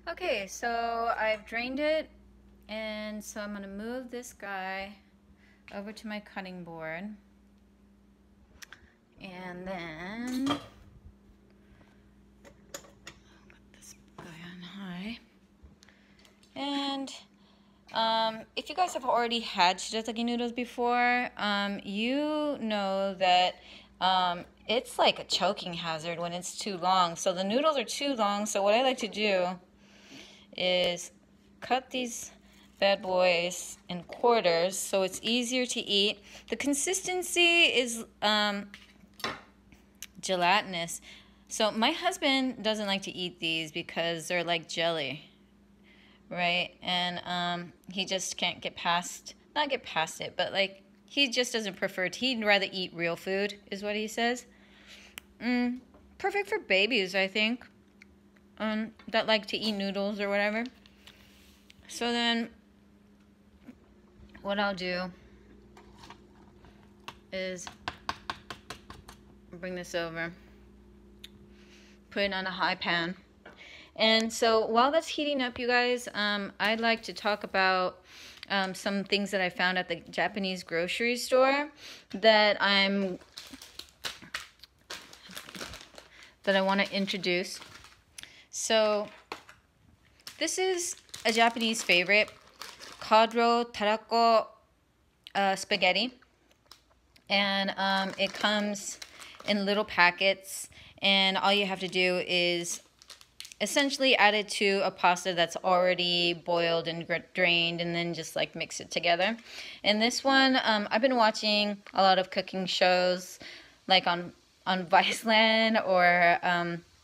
Okay, so I've drained it, and so I'm gonna move this guy over to my cutting board. And then put this guy on high. And if you guys have already had shirataki noodles before, you know that it's like a choking hazard when it's too long. So the noodles are too long, so what I like to do is cut these bad boys in quarters so it's easier to eat. The consistency is gelatinous. So my husband doesn't like to eat these because they're like jelly, right? And he just can't get past, not get past it, but like he just doesn't prefer it. He'd rather eat real food, is what he says. Perfect for babies, I think, that like to eat noodles or whatever. So then what I'll do is bring this over, put it on a high pan. And so while that's heating up, you guys, I'd like to talk about some things that I found at the Japanese grocery store that I want to introduce. So this is a Japanese favorite, Kadro Tarako spaghetti. And it comes in little packets, and all you have to do is essentially add it to a pasta that's already boiled and drained, and then just like mix it together. And this one, I've been watching a lot of cooking shows like on Viceland or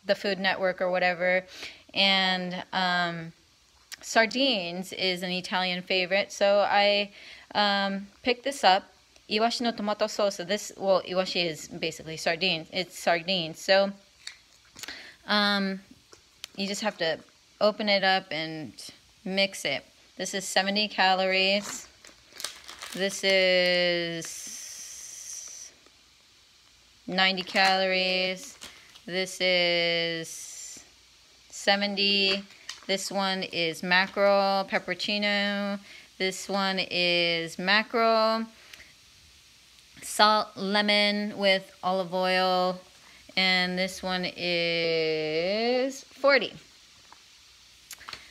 the Food Network or whatever, and sardines is an Italian favorite, so I picked this up. Iwashi no tomato sauce. This, well, iwashi is basically sardines. It's sardines. So you just have to open it up and mix it. This is 70 calories. This is 90 calories. This is 70. This one is mackerel, pepperoncino. This one is mackerel, salt, lemon with olive oil, and this one is 40.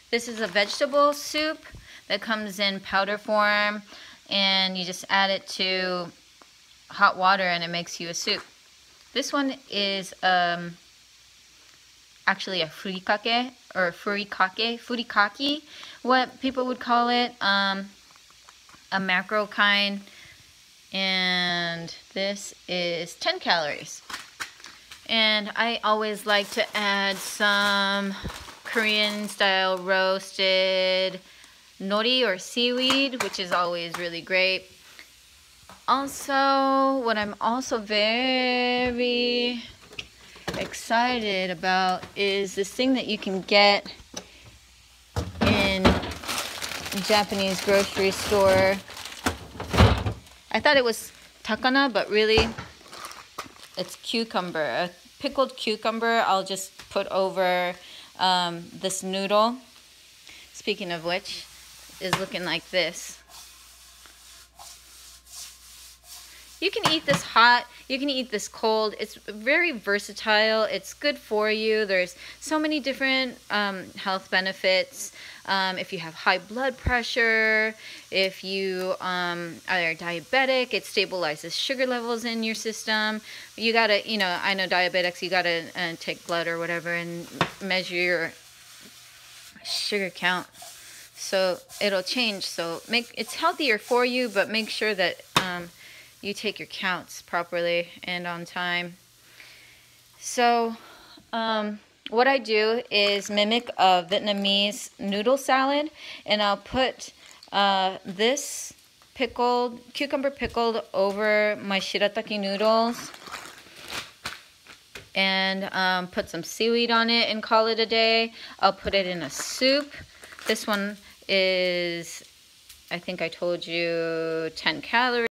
This is a vegetable soup that comes in powder form, and you just add it to hot water and it makes you a soup. This one is actually a furikake, or furikake, what people would call it, a mackerel kind. And this is 10 calories. And I always like to add some Korean style roasted nori or seaweed, which is always really great. Also, what I'm also very excited about is this thing that you can get in Japanese grocery store. I thought it was takana, but really it's cucumber. A pickled cucumber I'll just put over this noodle. Speaking of which, is looking like this. You can eat this hot, you can eat this cold. It's very versatile. It's good for you. There's so many different health benefits. If you have high blood pressure, if you are diabetic, it stabilizes sugar levels in your system. You gotta, I know diabetics, you gotta take blood or whatever and measure your sugar count. So it'll change. So it's healthier for you, but make sure that you take your counts properly and on time. So what I do is mimic a Vietnamese noodle salad, and I'll put this cucumber pickled over my shirataki noodles, and put some seaweed on it and call it a day. I'll put it in a soup. This one is, I think I told you, 10 calories.